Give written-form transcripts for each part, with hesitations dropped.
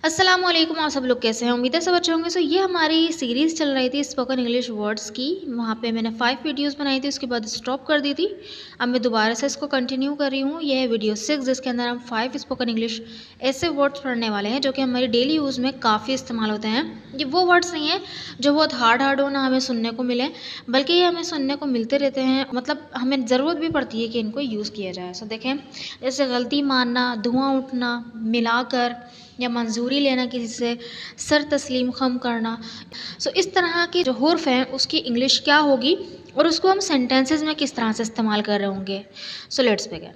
अस्सलाम वालेकुम। आप सब लोग कैसे हैं? उम्मीद है सब अच्छे होंगे। ये हमारी सीरीज़ चल रही थी स्पोकन इंग्लिश वर्ड्स की। वहाँ पे मैंने 5 वीडियोस बनाई थी, उसके बाद स्टॉप कर दी थी। अब मैं दोबारा से इसको कंटिन्यू कर रही हूँ। ये है वीडियो 6, जिसके अंदर हम 5 स्पोकन इंग्लिश ऐसे वर्ड्स पढ़ने वाले हैं जो कि हमारे डेली यूज़ में काफ़ी इस्तेमाल होते हैं। ये वो वर्ड्स नहीं हैं जो बहुत हार्ड हो, ना हमें सुनने को मिले, बल्कि ये हमें सुनने को मिलते रहते हैं। मतलब हमें ज़रूरत भी पड़ती है कि इनको यूज़ किया जाए। सो देखें, जैसे गलती मानना, धुआं उठना, मिलाकर, या मंजूरी लेना किसी से, सर तस्लीम खम करना। सो इस तरह की जो हुर्फ हैं उसकी इंग्लिश क्या होगी और उसको हम सेंटेंसेस में किस तरह से इस्तेमाल कर रहे होंगे। So let's begin.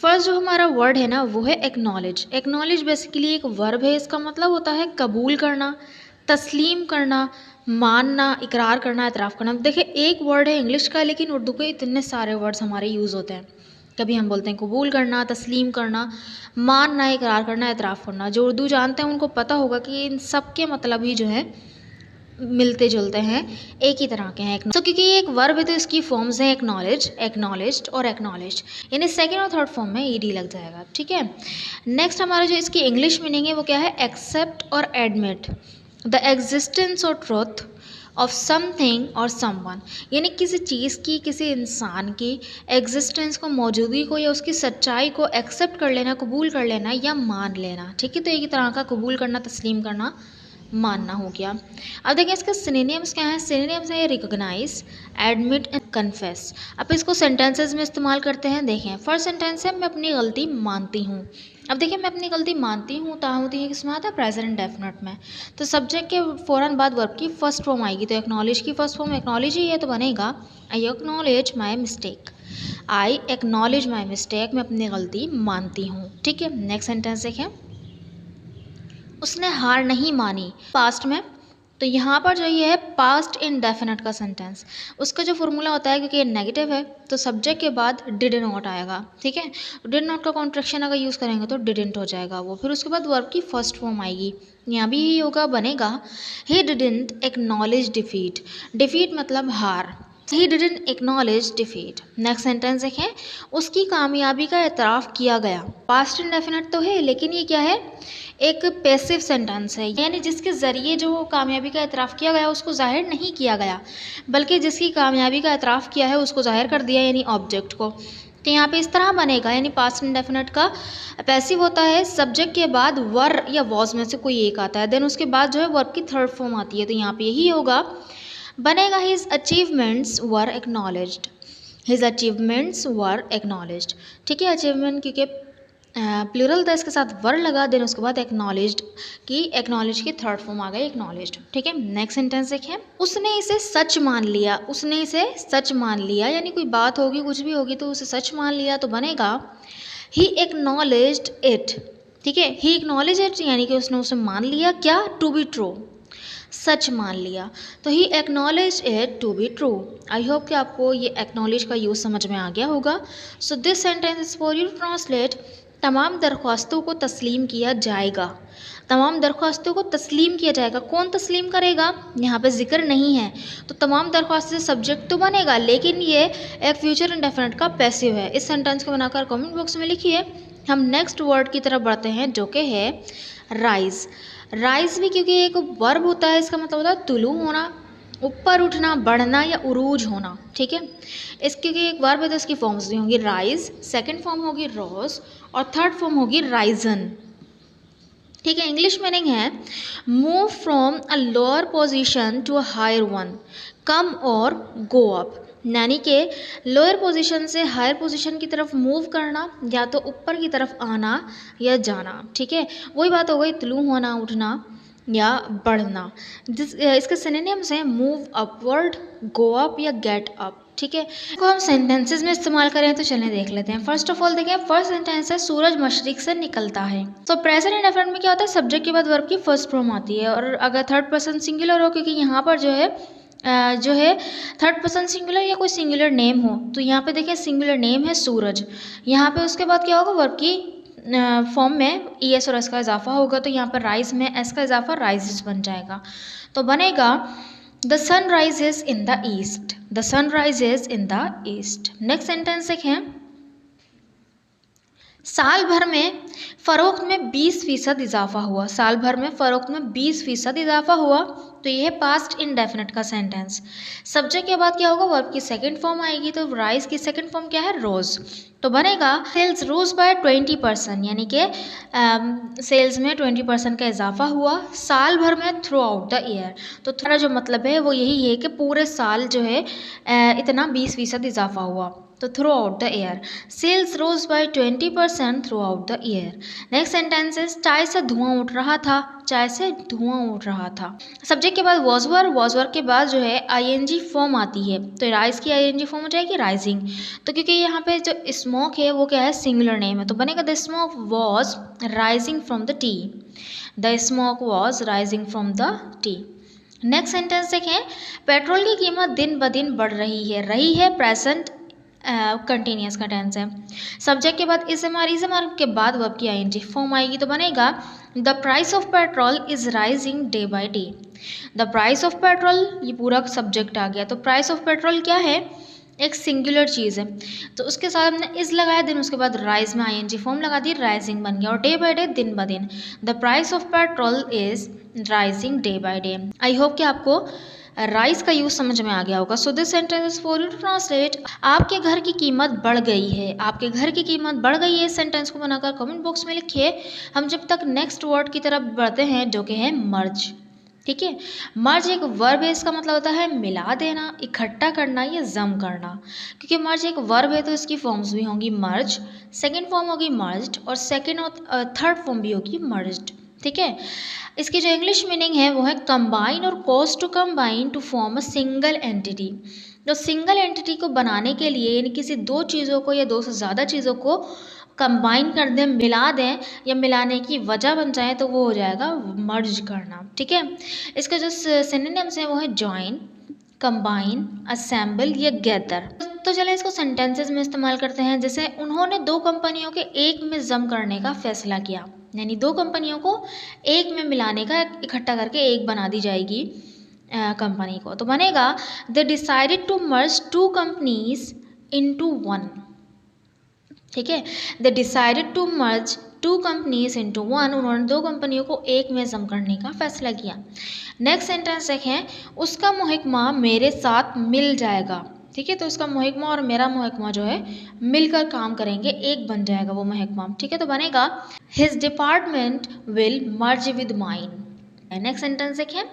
फर्स्ट जो हमारा वर्ड है ना, वो है एक्नॉलेज। एक्नॉलेज बेसिकली एक वर्ब है। इसका मतलब होता है कबूल करना, तस्लीम करना, मानना, इकरार करना, एतराफ़ करना। देखिए, एक वर्ड है इंग्लिश का, लेकिन उर्दू के इतने सारे वर्ड्स हमारे यूज़ होते हैं। कभी हम बोलते हैं कबूल करना, तस्लीम करना, मानना, इकरार करना, एतराफ़ करना। जो उर्दू जानते हैं उनको पता होगा कि इन सब के मतलब ही जो है मिलते जुलते हैं, एक ही तरह के हैं। तो क्योंकि ये एक वर्ब है तो इसकी फॉर्म्स हैं एक्नॉलेज, एक्नॉलेज्ड और एक्नॉलेज्ड। यानी सेकंड और थर्ड फॉर्म में ईडी लग जाएगा। ठीक है। नेक्स्ट हमारा जो इसकी इंग्लिश मीनिंग है वो क्या है? एक्सेप्ट और एडमिट द एग्जिस्टेंस और ट्रुथ ऑफ समथिंग और समवन। यानी किसी चीज़ की, किसी इंसान की एग्जिस्टेंस को, मौजूदगी को, या उसकी सच्चाई को एक्सेप्ट कर लेना, कबूल कर लेना या मान लेना। ठीक है। तो एक ही तरह का कबूल करना, तस्लीम करना, मानना हो गया। अब देखिए इसके सिनोनिम्स क्या हैं। सिनोनिम्स है रिकॉग्नाइज, एडमिट एंड कन्फेस। अब इसको सेंटेंसेस में इस्तेमाल करते हैं। देखें, फर्स्ट सेंटेंस है मैं अपनी गलती मानती हूँ। अब देखिए, मैं अपनी गलती मानती हूँ, होती है किसमें आता है? प्रेजेंट इंडेफिनिट में। तो सब्जेक्ट के फ़ौरन बाद वर्ब की फर्स्ट फॉर्म आएगी। तो एक्नॉलेज की फर्स्ट फॉर्म एक्नॉलेज ही है, तो बनेगा I acknowledge my mistake. I acknowledge my mistake, मैं अपनी गलती मानती हूँ। ठीक है। नेक्स्ट सेंटेंस देखें, उसने हार नहीं मानी, पास्ट में। तो यहाँ पर जो ये है पास्ट इंडेफिनिट का सेंटेंस, उसका जो फॉर्मूला होता है, क्योंकि ये नेगेटिव है तो सब्जेक्ट के बाद डिड नॉट आएगा। ठीक है। डिड नॉट का कॉन्ट्रैक्शन अगर यूज़ करेंगे तो डिडंट हो जाएगा वो। फिर उसके बाद वर्ब की फर्स्ट फॉर्म आएगी। यहाँ भी यही होगा, बनेगा he didn't acknowledge defeat. Defeat मतलब हार। He didn't acknowledge defeat. Next sentence देखें, उसकी कामयाबी का एतराफ़ किया गया। पास्ट इंडेफिनिट तो है, लेकिन ये क्या है? एक पैसिव सेंटेंस है। यानी जिसके ज़रिए जो कामयाबी का एतराफ़ किया गया उसको ज़ाहिर नहीं किया गया, बल्कि जिसकी कामयाबी का एतराफ़ किया है उसको ज़ाहिर कर दिया, यानी ऑब्जेक्ट को। तो यहाँ पे इस तरह बनेगा, यानी पास्ट इंडेफिनिट का पैसिव होता है, सब्जेक्ट के बाद वर या वॉज में से कोई एक आता है, देन उसके बाद जो है वर्ब की थर्ड फॉर्म आती है। तो यहाँ पे यही होगा, बनेगा हिज अचीवमेंट्स वर एक्नॉलेज्ड। हिज अचीवमेंट्स वर एक्नॉलेज्ड। ठीक है। अचीवमेंट क्योंकि प्लूरल था, इसके साथ वर लगा, देन उसके बाद एक्नॉलेज्ड की, एक्नॉलेज की थर्ड फॉर्म आ गई एक्नॉलेज्ड। ठीक है। नेक्स्ट सेंटेंस देखें, उसने इसे सच मान लिया। उसने इसे सच मान लिया, यानी कोई बात होगी, कुछ भी होगी, तो उसे सच मान लिया। तो बनेगा ही एक्नॉलेज्ड इट। ठीक है। ही एक्नॉलेज इट, यानी कि उसने उसे मान लिया, क्या? टू बी ट्रू, सच मान लिया। तो ही acknowledge it to be true. I hope कि आपको ये एक्नॉलेज का यूज़ समझ में आ गया होगा। So this sentence is for you to translate, तमाम दरख्वास्तों को तस्लीम किया जाएगा। तमाम दरख्वास्तों को तस्लीम किया जाएगा। कौन तस्लीम करेगा? यहाँ पे जिक्र नहीं है। तो तमाम दरख्वास्त से सब्जेक्ट तो बनेगा, लेकिन ये एक फ्यूचर इंडेफिनिट का पैसिव है। इस सेंटेंस को बनाकर कमेंट बॉक्स में लिखिए। हम नेक्स्ट वर्ड की तरफ बढ़ते हैं, जो कि है राइज। राइज भी क्योंकि एक वर्ब होता है, इसका मतलब होता है तुलू होना, ऊपर उठना, बढ़ना या उरूज होना। ठीक है। इसके एक वर्ब है तो इसकी फॉर्म्स भी होंगी राइज, सेकंड फॉर्म होगी रोज और थर्ड फॉर्म होगी राइजन। ठीक है। इंग्लिश मीनिंग है move from a lower position to a higher one, come और गो अप। यानी कि लोअर पोजीशन से हायर पोजीशन की तरफ मूव करना, या तो ऊपर की तरफ आना या जाना। ठीक है। वही बात हो गई तुलू होना, उठना या बढ़ना। इसके सिनोनिम्स हैं मूव अपवर्ड, गो अप या गेट अप। ठीक है। को हम सेंटेंसेस में इस्तेमाल करें तो चलें देख लेते हैं। फर्स्ट ऑफ ऑल देखें, फर्स्ट सेंटेंस है सूरज मशरिक से निकलता है। तो प्रेजेंट इंडेफिनिट में क्या होता है? सब्जेक्ट के बाद वर्ब की फर्स्ट फॉर्म आती है, और अगर थर्ड पर्सन सिंगुलर हो, क्योंकि यहाँ पर जो है थर्ड पर्सन सिंगुलर या कोई सिंगुलर नेम हो, तो यहाँ पे देखिए सिंगुलर नेम है सूरज। यहाँ पे उसके बाद क्या होगा? वर्ब की फॉर्म में ई एस और एस का इजाफा होगा, तो यहाँ पर राइज में एस का इजाफा राइजेस बन जाएगा। तो बनेगा the sun rises in the east. The sun rises in the east. Next sentence देखें, साल भर में फ़रोख्त में 20% इजाफा हुआ, साल भर में फ़रोख्त में 20% इजाफा हुआ। तो ये है पास्ट इंडेफिनिट का सेंटेंस। सब्जेक्ट के बाद क्या होगा, वर्ब की सेकंड फॉर्म आएगी। तो राइज की सेकंड फॉर्म क्या है, रोज। तो बनेगा सेल्स रोज बाय 20%, यानी कि सेल्स में 20% का इजाफा हुआ साल भर में थ्रू आउट द ईयर। तो थोड़ा जो मतलब है वो यही है कि पूरे साल जो है इतना 20% इजाफा हुआ। तो throughout the year sales rose by 20% throughout the year. Next sentence is चाय से धुआं उठ रहा था, चाय से धुआं उठ रहा था। सब्जेक्ट के बाद वॉज के बाद जो है आईएनजी फॉर्म आती है। तो राइज की आईएनजी फॉर्म हो जाएगी राइजिंग। तो क्योंकि यहाँ पे जो स्मोक है वो क्या है, सिंगुलर नेम है, तो बनेगा the smoke was rising from the T. The smoke was rising from the T. Next sentence देखें, पेट्रोल की कीमत दिन ब दिन बढ़ रही है प्रेजेंट कंटिन्यूस का टेंस है। सब्जेक्ट के बाद इस एम आर के बाद वर्ब की आईएनजी फॉर्म आएगी। तो बनेगा the price of petrol is rising day by day. The price of petrol, ये पूरा सब्जेक्ट आ गया। तो प्राइस ऑफ पेट्रोल क्या है, एक सिंगुलर चीज़ है, तो उसके साथ हमने इस लगाया, दिन उसके बाद राइज में आईएनजी फॉर्म लगा दी, राइजिंग बन गया। और डे बाय डे, दिन ब दिन, the price of petrol is rising day by day. I hope कि आपको राइज का यूज समझ में आ गया होगा। So this sentence for you to translate, आपके घर की कीमत बढ़ गई है, आपके घर की कीमत बढ़ गई है। इस सेंटेंस को बनाकर कमेंट बॉक्स में लिखिए। हम जब तक नेक्स्ट वर्ड की तरफ बढ़ते हैं जो कि है मर्ज। ठीक है, मर्ज एक वर्ब है, इसका मतलब होता है मिला देना, इकट्ठा करना या जम करना। क्योंकि मर्ज एक वर्ब है तो इसकी फॉर्म्स भी होंगी मर्ज, सेकंड फॉर्म होगी मर्ज्ड, और सेकंड और थर्ड फॉर्म भी होगी मर्ज्ड। ठीक है, इसकी जो इंग्लिश मीनिंग है वो है कंबाइन और cause to combine to form a single entity. तो सिंगल एंटिटी को बनाने के लिए, यानी किसी दो चीज़ों को या दो से ज़्यादा चीज़ों को कंबाइन कर दें, मिला दें, या मिलाने की वजह बन जाए, तो वो हो जाएगा मर्ज करना। ठीक है, इसके जो सिनोनिम्स हैं वो है जॉइन, कंबाइन, असेंबल या गैदर। तो चलें इसको सेंटेंसेस में इस्तेमाल करते हैं। जैसे उन्होंने दो कंपनियों के एक में जम करने का फैसला किया, यानी दो कंपनियों को एक में मिलाने का, इकट्ठा करके एक बना दी जाएगी कंपनी को। तो बनेगा they decided to merge two companies into one. ठीक है, they decided to merge two companies into one, उन्होंने दो कंपनियों को एक में जम करने का फैसला किया। नेक्स्ट सेंटेंस देखें, उसका मुहकमा मेरे साथ मिल जाएगा। ठीक है, तो उसका मुहकमा और मेरा मुहकमा जो है मिलकर काम करेंगे, एक बन जाएगा वो मुहकमा। ठीक है, तो बनेगा his department will merge with mine. Next sentence देखें,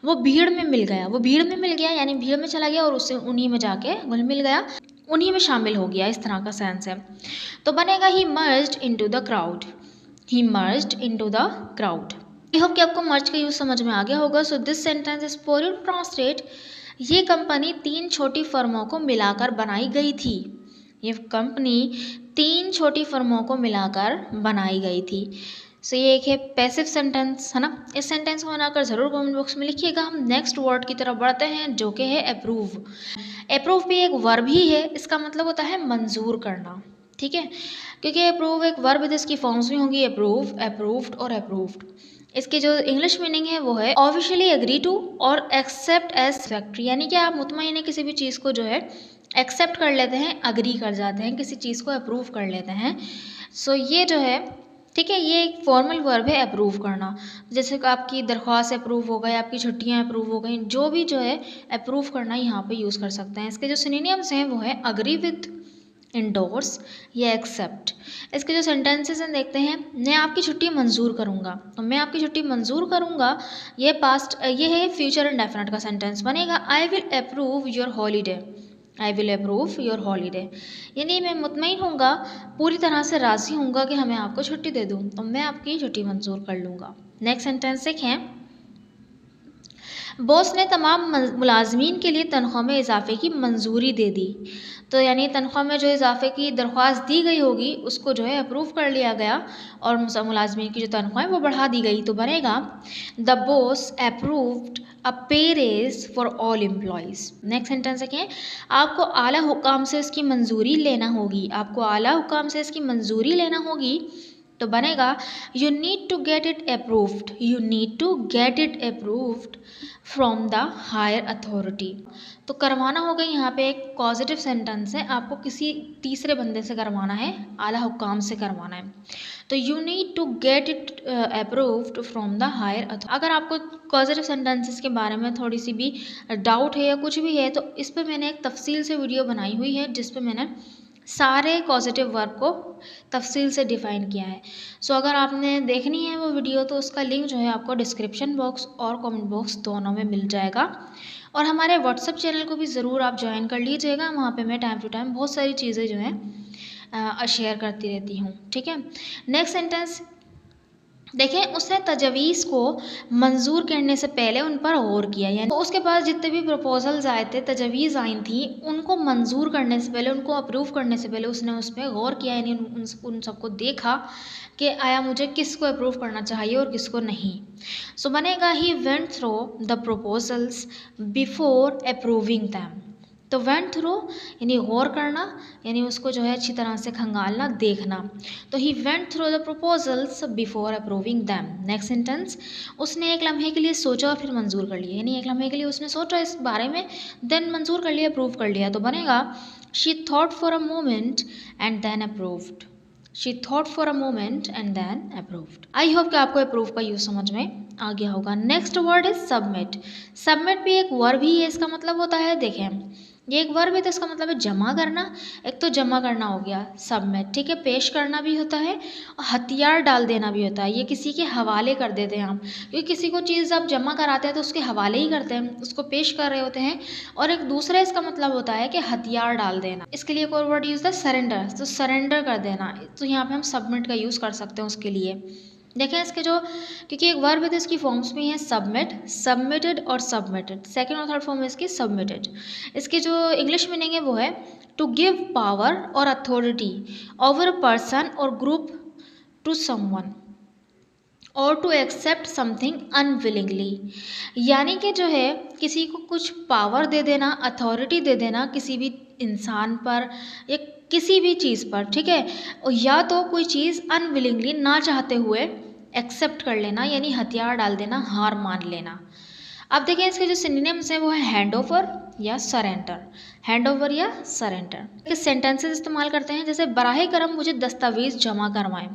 वो भीड़ में मिल गया, वो भीड़ में मिल गया यानी भीड़ में चला गया और उससे उन्हीं में जाके घुल मिल गया, उन्हीं में शामिल हो गया, इस तरह का सेंस है। तो बनेगा he merged into the crowd, he merged into the crowd. I hope कि आपको मर्ज का यूज समझ में आ गया होगा। So this sentence is for you to translate, ये कंपनी 3 छोटी फर्मों को मिलाकर बनाई गई थी। ये कंपनी 3 छोटी फर्मों को मिलाकर बनाई गई थी। सो ये एक है पैसिव सेंटेंस, है ना। इस सेंटेंस को बनाकर ज़रूर कमेंट बॉक्स में लिखिएगा। हम नेक्स्ट वर्ड की तरफ बढ़ते हैं जो कि है अप्रूव। अप्रूव भी एक वर्ब ही है, इसका मतलब होता है मंजूर करना। ठीक है, क्योंकि अप्रूव एक वर्ब है तो इसकी फॉर्म्स भी होंगी अप्रूव, अप्रूव्ड और अप्रूव्ड। इसकी जो इंग्लिश मीनिंग है वो है ऑफिशियली एग्री टू और एक्सेप्ट एज फैक्ट्री, यानी कि आप मुतमईन है किसी भी चीज़ को जो है एक्सेप्ट कर लेते हैं, अग्री कर जाते हैं, किसी चीज़ को अप्रूव कर लेते हैं। सो ये जो है, ठीक है, ये एक फॉर्मल वर्ब है अप्रूव करना। जैसे कि आपकी दरख्वास्त अप्रूव हो गई, आपकी छुट्टियां अप्रूव हो गई, जो भी जो है अप्रूव करना यहाँ पे यूज़ कर सकते हैं। इसके जो सिनोनिम्स हैं वो है अग्री विद, इंडोर्स या एक्सेप्ट। इसके जो सेंटेंसेस हैं देखते हैं, मैं आपकी छुट्टी मंजूर करूँगा। तो मैं आपकी छुट्टी मंजूर करूँगा, ये पास्ट, ये है फ्यूचर इंडेफिनिट का सेंटेंस बनेगा I will approve your holiday, I will approve your holiday, यानी मैं मुतमईन होऊंगा, पूरी तरह से राज़ी होऊंगा कि हमें आपको छुट्टी दे दूँ, तो मैं आपकी छुट्टी मंजूर कर लूँगा। नेक्स्ट सेंटेंस देखें, बॉस ने तमाम मुलाजमीन के लिए तनख्वाह में इजाफे की मंजूरी दे दी। तो यानी तनख्वाह में जो इजाफे की दरख्वास्त दी गई होगी उसको जो है अप्रूव कर लिया गया और मुलाजमीन की जो तनख्वाह है वो बढ़ा दी गई। तो बनेगा the boss approved a pay raise for all employees. Next sentence देखें, आपको आला हुकाम से इसकी मंजूरी लेना होगी, आपको आला हुकाम से इसकी मंजूरी लेना होगी तो बनेगा you need to get it approved, you need to get it approved from the higher authority. तो करवाना होगा यहाँ पे एक पॉजिटिव सेंटेंस है, आपको किसी तीसरे बंदे से करवाना है, आला हुक्काम से करवाना है। तो you need to get it approved from the higher authority. अगर आपको पॉजिटिव सेंटेंसेस के बारे में थोड़ी सी भी डाउट है या कुछ भी है तो इस पर मैंने एक तफसील से वीडियो बनाई हुई है जिस पे मैंने सारे पॉजिटिव वर्ब को तफसील से डिफ़ाइन किया है। सो अगर आपने देखनी है वो वीडियो तो उसका लिंक जो है आपको डिस्क्रिप्शन बॉक्स और कमेंट बॉक्स दोनों में मिल जाएगा। और हमारे व्हाट्सएप चैनल को भी ज़रूर आप ज्वाइन कर लीजिएगा, वहाँ पे मैं टाइम टू टाइम बहुत सारी चीज़ें जो हैं शेयर करती रहती हूँ। ठीक है, नेक्स्ट सेंटेंस देखें, उसने तजवीज़ को मंजूर करने से पहले उन पर गौर किया, यानी तो उसके पास जितने भी प्रपोजल्स आए थे, तजवीज़ आई थी, उनको मंजूर करने से पहले, उनको अप्रूव करने से पहले उसने उस पर गौर किया, यानी उन सबको देखा कि आया मुझे किसको अप्रूव करना चाहिए और किसको नहीं। सो बनेगा he went through the proposals before approving them. तो वेंट थ्रू यानी गौर करना, यानी उसको जो है अच्छी तरह से खंगालना, देखना। तो he went through the proposals before approving them. Next sentence, उसने एक लम्हे के लिए सोचा और फिर मंजूर कर लिया, यानी एक लम्हे के लिए उसने सोचा इस बारे में, देन मंजूर कर लिया, अप्रूव कर लिया। तो बनेगा she thought for a moment and then approved. She thought for a moment and then approved. I hope कि आपको अप्रूव का यूज़ समझ में आ गया होगा। नेक्स्ट वर्ड है सबमिट। सबमिट भी एक वर्ब ही है, इसका मतलब होता है, देखें ये एक वर्ब है तो इसका मतलब है जमा करना। एक तो जमा करना हो गया सबमिट, ठीक है, पेश करना भी होता है और हथियार डाल देना भी होता है, ये किसी के हवाले कर देते हैं हम, क्योंकि किसी को चीज़ आप जमा कराते हैं तो उसके हवाले ही करते हैं, उसको पेश कर रहे होते हैं। और एक दूसरा इसका मतलब होता है कि हथियार डाल देना। इसके लिए एक और वर्ड यूज़ है सरेंडर, तो सरेंडर कर देना, तो यहाँ पर हम सबमिट का यूज़ कर सकते हैं उसके लिए। देखें इसके जो, क्योंकि एक वर्ब है तो इसकी फॉर्म्स में है सबमिट, सबमिटेड और सबमिटेड। सेकंड और थर्ड फॉर्म है इसकी सबमिटेड। इसकी जो इंग्लिश मीनिंग है वो है टू गिव पावर और अथॉरिटी ओवर अ पर्सन और ग्रुप टू समवन और टू एक्सेप्ट समथिंग अनविलिंगली। यानी कि जो है किसी को कुछ पावर दे देना, अथॉरिटी दे देना किसी भी इंसान पर या किसी भी चीज़ पर, ठीक है, या तो कोई चीज़ अनविलिंगली, ना चाहते हुए एक्सेप्ट कर लेना, यानी हथियार डाल देना, हार मान लेना। अब देखें इसके जो सिनोनिम्स हैं वो है हैंड ओवर या सरेंडर, हैंड ओवर या सरेंडर। इस सेंटेंसेस इस्तेमाल करते हैं जैसे बराहे करम मुझे दस्तावेज़ जमा करवाएं,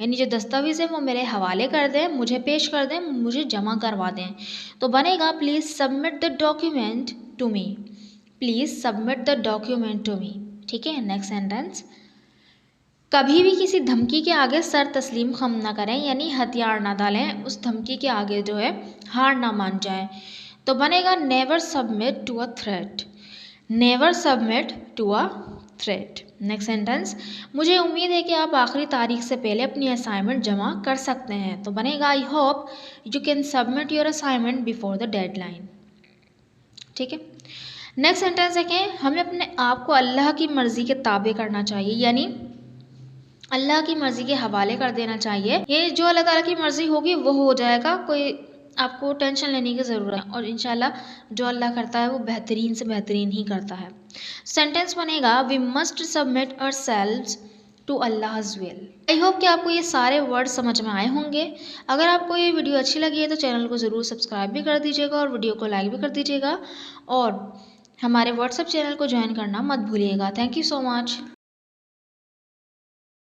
यानी जो दस्तावेज़ है वो मेरे हवाले कर दें, मुझे पेश कर दें, मुझे जमा करवा दें। तो बनेगा please submit the document to me, please submit the document to me. ठीक है, नेक्स्ट सेंटेंस, कभी भी किसी धमकी के आगे सर तस्लीम खम ना करें, यानी हथियार ना डालें, उस धमकी के आगे जो है हार ना मान जाए। तो बनेगा never submit to a threat, never submit to a threat. Next sentence, मुझे उम्मीद है कि आप आखिरी तारीख से पहले अपनी असाइनमेंट जमा कर सकते हैं। तो बनेगा I hope you can submit your assignment before the deadline. ठीक है, नेक्स्ट सेंटेंस देखें, हमें अपने आप को अल्लाह की मर्ज़ी के ताबे करना चाहिए, यानी अल्लाह की मर्ज़ी के हवाले कर देना चाहिए। ये जो अल्लाह ताला की मर्ज़ी होगी वो हो जाएगा, कोई आपको टेंशन लेने की ज़रूरत है, और इंशाल्लाह जो अल्लाह करता है वो बेहतरीन से बेहतरीन ही करता है। सेंटेंस बनेगा we must submit ourselves to अल्लाह's will। आई होप कि आपको ये सारे वर्ड समझ में आए होंगे। अगर आपको ये वीडियो अच्छी लगी है तो चैनल को ज़रूर सब्सक्राइब भी कर दीजिएगा और वीडियो को लाइक भी कर दीजिएगा, और हमारे व्हाट्सएप चैनल को ज्वाइन करना मत भूलिएगा। Thank you so much.